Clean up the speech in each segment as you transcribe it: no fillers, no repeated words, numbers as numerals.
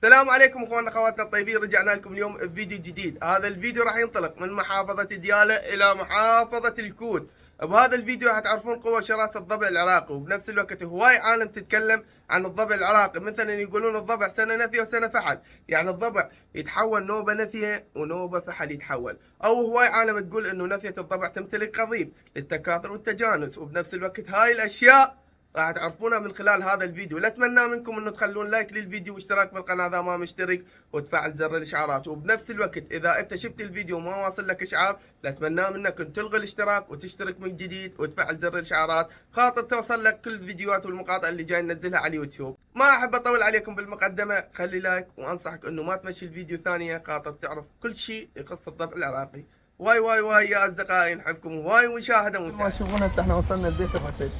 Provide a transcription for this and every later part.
السلام عليكم اخواننا اخواتنا الطيبين، رجعنا لكم اليوم بفيديو جديد. هذا الفيديو راح ينطلق من محافظة ديالى الى محافظة الكوت. بهذا الفيديو راح تعرفون قوة شراسة الضبع العراقي، وبنفس الوقت هواي عالم تتكلم عن الضبع العراقي. مثلا يقولون الضبع سنة نثية وسنة فحل، يعني الضبع يتحول نوبة نثية ونوبة فحل يتحول، او هواي عالم تقول انه نثية الضبع تمتلك قضيب للتكاثر والتجانس. وبنفس الوقت هاي الاشياء راح تعرفونها من خلال هذا الفيديو. لا اتمنى منكم انه تخلون لايك للفيديو واشتراك بالقناه اذا ما مشترك، وتفعل زر الاشعارات. وبنفس الوقت اذا انت شفت الفيديو وما واصل لك اشعار، لا اتمنى منك ان تلغي الاشتراك وتشترك من جديد وتفعل زر الاشعارات، خاطر توصل لك كل الفيديوهات والمقاطع اللي جاي ننزلها على اليوتيوب. ما احب اطول عليكم بالمقدمه، خلي لايك وانصحك انه ما تمشي الفيديو ثانيه، خاطر تعرف كل شيء يخص الضبع العراقي. واي واي واي يا اصدقائي، نحبكم واي مشاهده ممتعه. ما تشوفون هسه احنا وصلنا البيت الرشيد.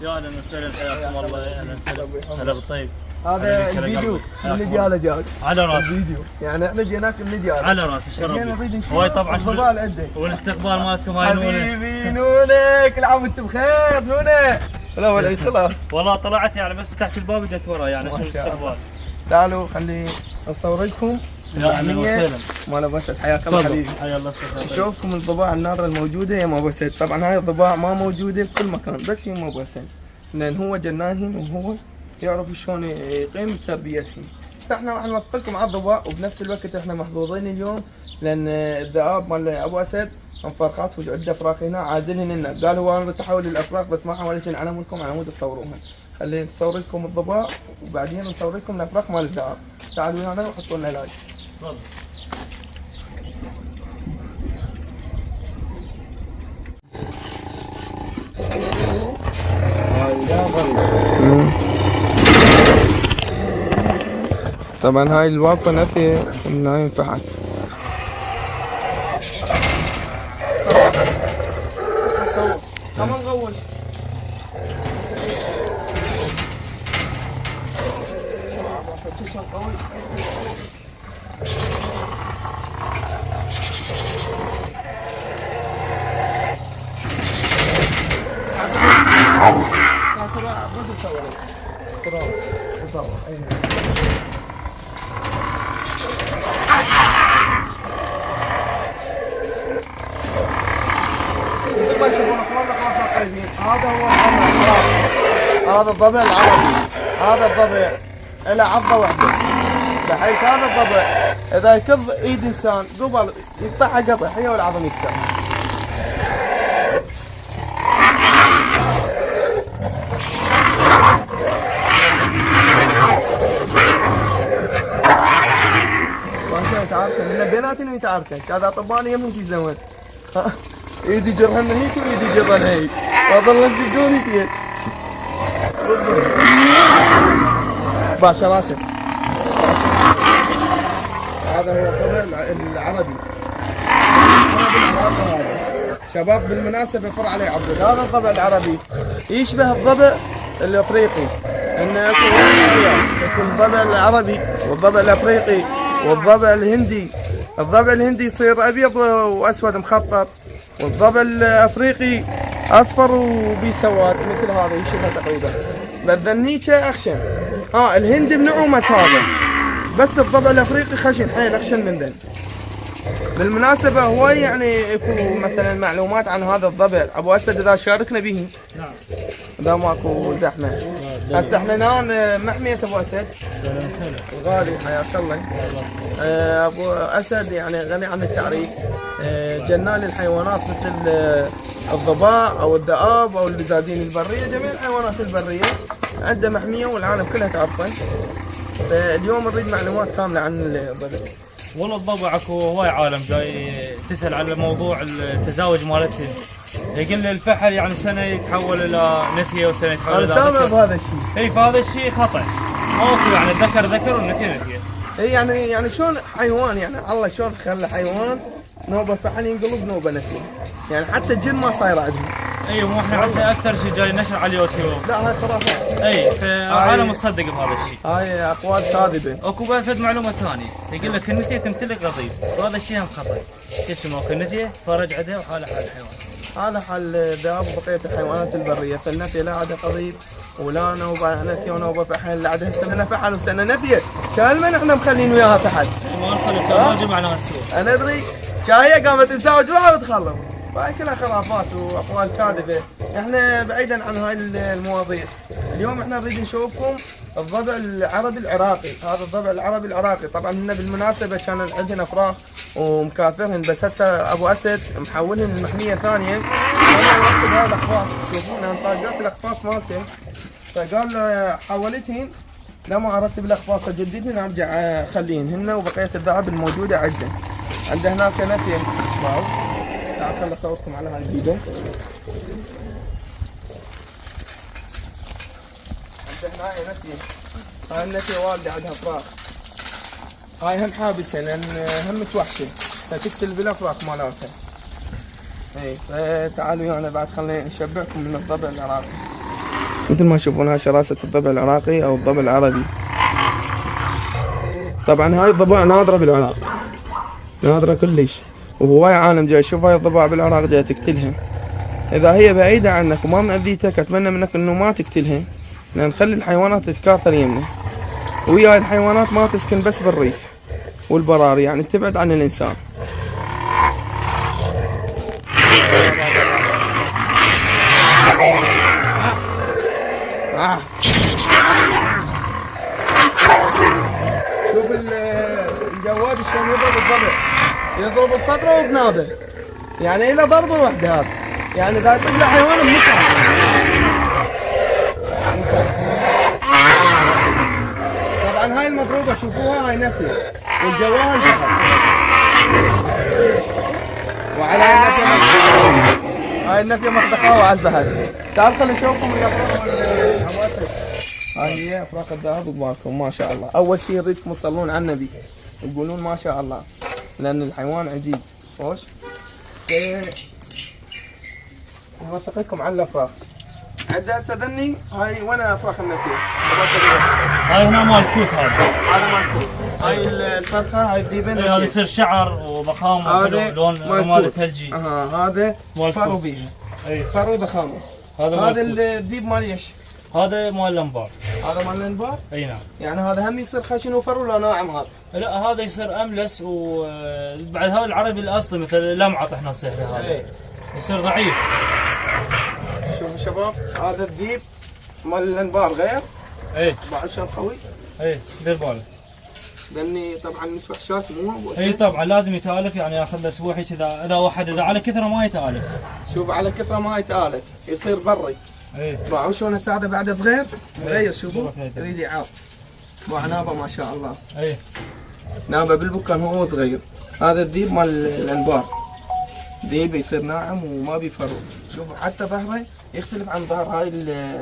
يا اهلا وسهلا، حياكم الله. اهلا وسهلا، هلا بالطيب. هذا الفيديو من ديالة جاك على راسي الفيديو، يعني احنا جيناك من ديالة على راسي. شرف هواي طبعا. الضبال عندك والاستقبال مالتكم هاي نونه. حبيبي نونه، كل عام وانت بخير نونه. لا ولا خلاص والله طلعت يعني بس فتحت الباب جت ورا، يعني شو الاستقبال. تعالوا خلي اصور لكم يا اهلا وسهلا. مال ابو اسد. حياك الله حبيبي. حيا الله اسمك. نشوفكم الضباع الناره الموجوده يا ابو اسد. طبعا هاي الضباع ما موجوده بكل مكان، بس يا ابو اسد لان هو جناهن وهو يعرف شلون يقيم تربيتهم. بس احنا راح نوصلكم على الضباع، وبنفس الوقت احنا محظوظين اليوم لان الذئاب مال ابو اسد انفرقات وعنده افراق هنا عازلهن لنا. قال هو انا بتحول الافراق بس ما حاولت انعلم لكم على مود تصوروها. خلينا نصور لكم الضباع وبعدين نصور لكم الافراق مال الذئاب. تعالوا ويانا وحطوا لنا لايك. تفضل. طبعا هاي الواقفة نثية انها ينفعل. كمان غوش. هذا هو هذا الضبع العربي. هذا الضبع له عضه واحده، بحيث هذا الضبع اذا يكض ايد انسان قبل يقطعها قطع هي والعظم يكسر. ما يتعاركن من بيناتنا يتعاركن، هذا طباني يمشي زمن. ايدي جرهن هيك وايدي جرهن هيك، وظل تجدون ايدين. باشا راسك. هذا هو الضبع العربي. هذا شباب بالمناسبة فر عليه عبد. هذا الضبع العربي يشبه الضبع الافريقي، انه يكون الضبع العربي والضبع الافريقي والضبع الهندي. الضبع الهندي يصير ابيض واسود مخطط، والضبع الافريقي اصفر وبيه سواد مثل هذا يشبه تقريبا. للذنيكه اخشن. الهندي بنعومه هذا، بس الضبع الافريقي خشن حيل اخشن من ذن. بالمناسبه هو يعني يكون مثلا معلومات عن هذا الضبع ابو اسد اذا شاركنا به. نعم. اذا ماكو زحمه. هسه احنا نام محميه ابو اسد. غالي حياك الله. ابو اسد يعني غني عن التعريف، جنان للحيوانات مثل الضباع او الذئاب او البزازين البريه، جميع الحيوانات البريه عنده محميه والعالم كلها تعرفه. اليوم نريد معلومات كامله عن الضبع. والله الضبع اكو هواي عالم جاي تسال على موضوع التزاوج مالتهم. يقول لي الفحل يعني سنه يتحول الى نثيه وسنه يتحول الى انا سامع بهذا الشيء. اي فهذا الشيء خطا. ماكو يعني الذكر ذكر والنثيه نثيه. اي يعني شلون حيوان، يعني الله شلون خلى حيوان نوبه فحل ينقلب نوبه نثيه، يعني حتى الجن ما صاير عندهم. اي مو احنا حتى اكثر شيء جاي نشر على اليوتيوب. لا هاي خرافات. اي فالعالم مصدق بهذا الشيء. هاي اقوال كاذبه. اكو بعد معلومه ثانيه يقول لك النتيه تمتلك غضيض وهذا الشيء هم خطا. كش ماكو النتيه فرج عندها وحالها حال الحيوان. هذا حال الذئاب وبقيه الحيوانات البريه، فالنتيه لا عندها قضيب ولا نوبه نتيه ونوبه فحل، لا عندها سنه فحل وسنه نتيه، شالمن احنا مخلين وياها فحل. ما نخلي ما جمعناها السوق. انا ادري شاهيه قامت تزوج روحها وتخلص. فهاي كلها خرافات واقوال كاذبه، احنا بعيدا عن هاي المواضيع. اليوم احنا نريد نشوفكم الضبع العربي العراقي، هذا الضبع العربي العراقي، طبعا هن بالمناسبه كان عندنا فراخ ومكاثرهن، بس هسه ابو اسد محولهن لمحميه ثانيه. انا ركب هذا الاخفاص، شوفون انا طاقات الاخفاص مالته، فقال حولتهن لما ارتب الاخفاص جديدهن ارجع اخليهن هن وبقيه الذهب الموجوده عندنا. عنده هناك نتيه واو، تعال خل اصوركم على هاي الفيديو. عنده هاي نتيه، هاي النتيه والده عندها فراخ، هاي هم حابسه لان هم متوحشه فتقتل بالافراخ مالتها. اي فتعالوا ويانا بعد خلينا نشبعكم من الضبع العراقي. مثل ما تشوفون هاي شراسه الضبع العراقي او الضبع العربي. طبعا هاي الضباع نادره بالعراق، نادره كلش، وهواي عالم جاي يشوف هاي الضباع بالعراق جاي تقتلها. اذا هي بعيده عنك وما مأذيتك اتمنى منك انه ما تقتلها، لان نخلي الحيوانات تتكاثر يمنا، وهي هاي الحيوانات ما تسكن بس بالريف والبراري، يعني تبعد عن الانسان. شوف الجواد شلون يضرب الضبع، يضرب بصدره وبنابه، يعني إلى ضربه واحده هذا، يعني اذا يطق له حيوان بمكان. طبعا هاي المضروبه شوفوها هاي نتيه والجواهل فقط، وعلى هاي النتيه مخدقه وعلى الذهب. تعال خلينا نشوفكم الافراخ والحواسب. هاي هي افراخ الذهب وباركم ما شاء الله. اول شيء نريدكم تصلون على النبي تقولون ما شاء الله، لان الحيوان عزيز. خوش نوثق لكم عن الافراخ. عندها هسه ذني هاي وين افراخ النتيه؟ هاي هنا مال كوت، هذا مال كوت. هاي الفرخه هاي الذيبه هذا يصير شعر وضخامه ولون رماد ثلجي. هذا فرو بيه، اي فرو ضخامه. هذا الذيب مال ايش؟ هذا مال الانبار. هذا مال الانبار؟ اي نعم. يعني هذا هم يصير خشن وفرو ولا ناعم هذا؟ لا هذا يصير املس، وبعد هذا العربي الاصلي مثل لمعط احنا نصيح له هذا يصير ضعيف. شوفوا شباب هذا الذيب مال الانبار غير؟ ايه بعد شلون قوي؟ ايه دير بالك. لاني طبعا متوحشات مو اي طبعا لازم يتالف، يعني ياخذ له سويحي كذا، اذا واحد اذا على كثره ما يتالف. شوف على كثره ما يتالف يصير بري. اي باعوا شلون هسه هذا بعده صغير صغير شوفوا يريد يعاق. باع نابه ما شاء الله. اي نابه بالبكان هو صغير. هذا الذيب مال الانبار، ذيب يصير ناعم وما بيفرو. شوفوا حتى ظهره يختلف عن ظهر هاي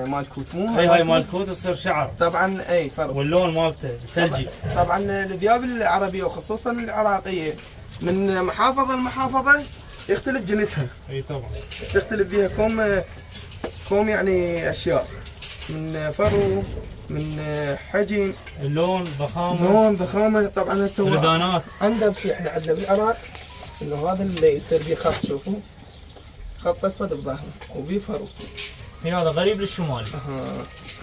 مال كوت، مو هاي مال كوت يصير شعر طبعا. اي فرق واللون مالته ثلجي. طبعا الذياب العربيه وخصوصا العراقيه من محافظه لمحافظه يختلف جنسها. اي طبعا تختلف فيها كوم يعني اشياء، من فرو، من حجم، اللون، ضخامه، لون، ضخامه. طبعا هسه ردانات. عندنا شيء احنا عندنا بالعراق انه هذا اللي يصير فيه خط، شوفوا خط اسود بظهره وبيه فرو. هذا غريب للشمالي.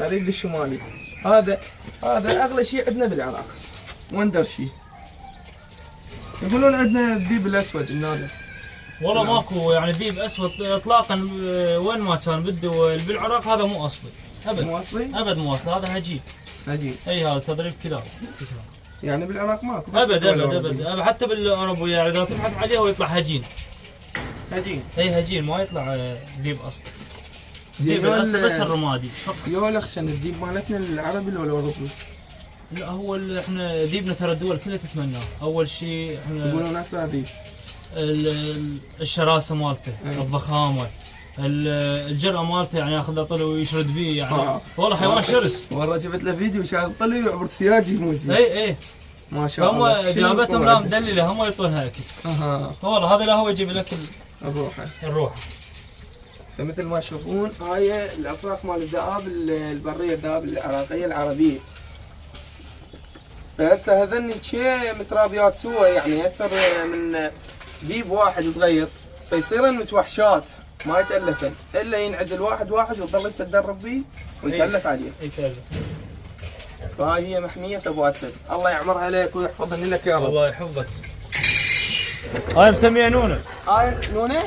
قريب للشمالي. هذا اغلى شيء عندنا بالعراق، وندر شيء. يقولون عندنا الذيب الاسود النادر. والله ماكو يعني ذيب اسود اطلاقا، وين ما كان بالدول بالعراق هذا مو اصلي ابد. مو اصلي؟ ابد مو اصلي، هذا هجين. هجين. اي هذا تضريب كلاب. يعني بالعراق ماكو ابد ابد ابد، حتى بالاوروبيه يعني اذا تبحث عليه هو يطلع هجين. هجين. اي هجين، ما يطلع ذيب اصلي. الذيب الاصلي بس الرمادي فقط. يو اخشن الذيب مالتنا العربي ولا الاوروبي؟ لا هو احنا ذيبنا ترى الدول كلها تتمناه. اول شيء احنا يقولون اسمع ذيب. الشراسه مالته، الضخامه، الجرأة مالته، يعني ياخذ له طلي ويشرد بيه يعني. والله حيوان شرس. والله شفت له فيديو شال طلي وعبر سياجي موزي. اي ما شاء الله. هم جابتهم لا مدلله، هم يعطونها اكل. والله هذا لا هو يجيب الاكل الروحه. الروحه. فمثل ما تشوفون هاي الافراخ مال الذئاب البريه، الذئاب العراقيه العربيه. فهسه هذني شي مترابيات سوا، يعني اكثر من ذيب واحد صغير، فيصيرن متوحشات ما يتألفن الا ينعزل واحد واحد وتظل انت تدرب بيه ويتألف عليه. فهاي هي محمية ابو اسد، الله يعمرها لك ويحفظهن لك يا رب. الله يحفظك. هاي مسميها نونة. هاي نونة؟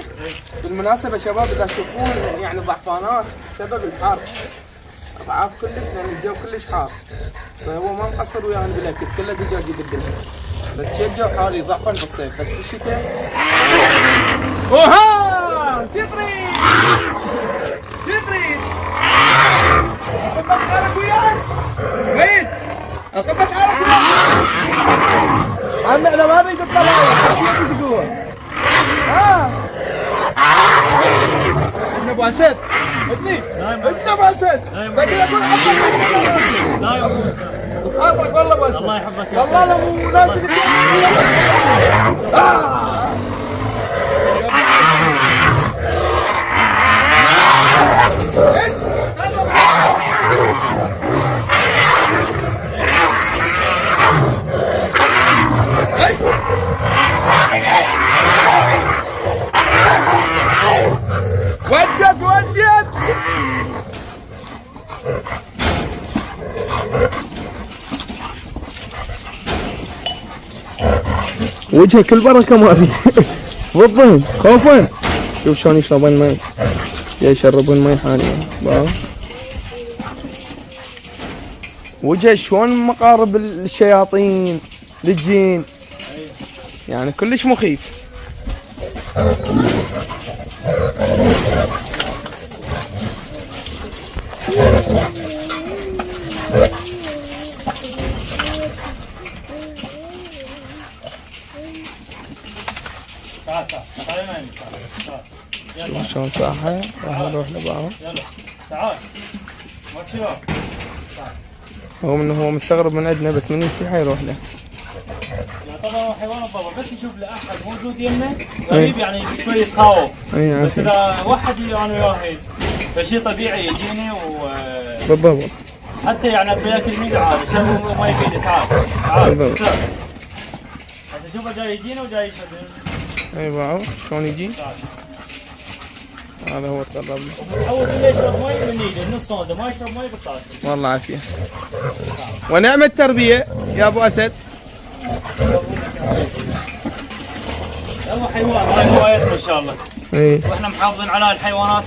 بالمناسبة شباب اذا تشوفون يعني ضعفانات سبب الحر. ضعاف كلش لان الجو كلش حار. فهو ما مقصر ويانا بالاكل، كله دجاج يدبلها. بس شي الجو حار يضعفن بالصيف، بس بالشتاء اوها تطري تطري. اقبض حالك وياك وين؟ اقبض حالك وياك عمي، انا ما اريد اطلع يا جوا. ها ابن ابو اسد، ابني ابن ابو اسد، باقي اقول حظك والله ابو اسد. الله يحفظك. والله لو مو مناسب وجد وجهه كل بركه ما في بالضبط خوفا. شوف شلون يشربون المي، يشربون مي حاليا. وجهه شلون مقارب الشياطين للجين، يعني كلش مخيف. شوف شلون صاحه، راح نروح لبعض. يلا تعال ما تشوف. رغم انه هو مستغرب من عندنا، بس من يصيح يروح له. يعني طبعا حيوان الضبع بس يشوف له احد موجود يمه غريب يعني شوي يتخوف. بس اذا واحد انا وياه فشي طبيعي يجيني بالضبط. حتى يعني بياكل ميد عادي، شوفه ما يفيد. تعال بالضبط. هسه شوفه جاي يجينا وجاي يشرب. اي باعوا شلون يجي؟ هذا هو تقرب له. حاول اللي يشرب مي من ايده نص صودا، ما يشرب مي بالطاسه. والله عافيه. ونعم التربيه يا ابو اسد. يلا حيوان، هاي هوايتنا ان شاء الله. اي واحنا محافظين على الحيوانات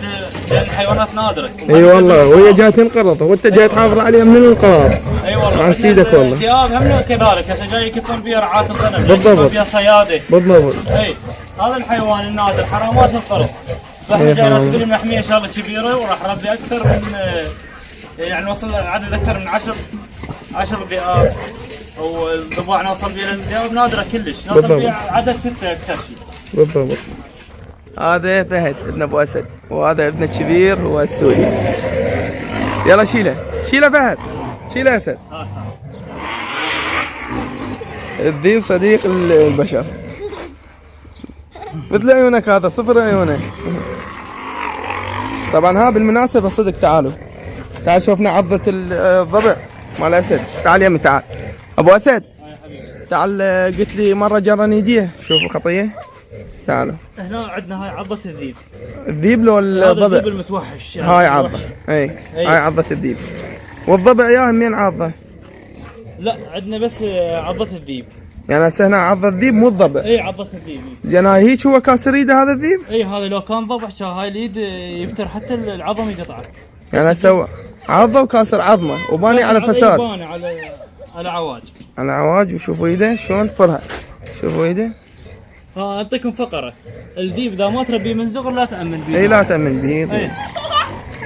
لان الحيوانات نادره. اي والله، وهي جايه تنقرض وانت جاي تحافظ عليها من الانقراض. اي والله. عن ايدك والله. الذئاب هم كذلك، هسه جاي يكثرون بها رعاة الغنم، بالضبط. بها صياده. بالضبط. اي هذا الحيوان النادر حرامات القرض. فاحنا جايين تقول محميه ان شاء الله كبيره، وراح نربي اكثر من يعني وصل عدد اكثر من 10 ذئاب، والضباع نوصل بها للذئاب نادره كلش، نوصل بها عدد 6 اكثر شيء. بالضبط. هذا فهد ابن ابو اسد، وهذا ابنه الكبير هو السوري. يلا شيله فهد، شيله اسد. الذيب صديق البشر مثل عيونك، هذا صفر عيونك. طبعا ها بالمناسبة صدق. تعال شوفنا عضة الضبع مال اسد. تعال يمي تعال ابو اسد، تعال. قلت لي مرة جرني يديه، شوفوا خطية. تعالوا هنا عندنا هاي عضة الذيب. الذيب لو الضبع؟ الذيب المتوحش يعني. هاي عضة. اي هاي عضة الذيب. والضبع يا همين عضة؟ لا عندنا بس عضة الذيب. يعني هسه هنا عضة الذيب مو الضبع. اي عضة الذيب. يعني هيك هو كاسر ايده هذا الذيب؟ اي هذا لو كان ضبع هاي اليد يبتر حتى العظم يقطعه. يعني هسه عضة وكاسر عظمه وباني على فساد. باني على عواج. على عواج. وشوفوا ايده شلون طفرها، شوفوا ايده. اعطيكم فقرة، الذيب اذا ما تربيه من صغر لا تأمن به. اي لا تأمن به. اي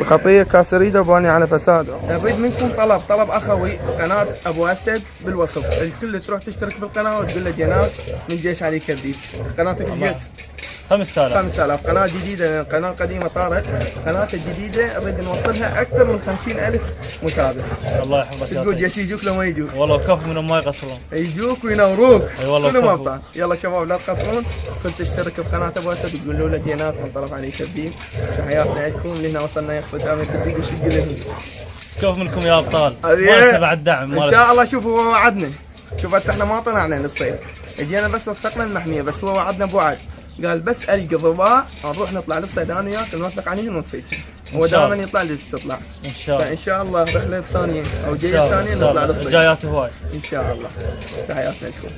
وخطيه كاسر ايده وباني على فساد. نريد منكم طلب اخوي، قناه ابو اسد بالوصف، الكل تروح تشترك بالقناه وتقول له جناب من جيش عليك الذيب. قناتك الجيش 5000. 5000. قناة جديدة، قناة قديمة طارت، قناة الجديدة نريد نوصلها أكثر من 50,000 متابع. الله يحفظك يا تقول طيب. جيش يجوك لو ما يجوك؟ والله كفو منهم ما يقصرون. يجوك وينوروك. اي والله كلهم كفو. ابطال. يلا شباب لا تقصرون، كل تشترك بقناة ابو اسد وتقولوا له جيناك من طرف علي تبديل. تحياتنا لكم لهنا وصلنا يا اخوة دائما تبديل وشق لهم. كفو منكم يا ابطال. هذه ما يسمع الدعم. ان شاء الله. شوفوا هو وعدنا، شوف هسه احنا ما طلعنا للصيد، اجينا بس وثقنا المحمية، بس هو وعدنا بوعد، قال بس القى ضباع نروح نطلع للصيد انا وياك نوثق عليهم ونصيدهم. هو دائما يطلع للاستطلاع. ان شاء الله. فان شاء الله الرحلة الثانية او الجاية الثانية نطلع للصيد. جايات هواي. ان شاء الله. تحياتنا لكم.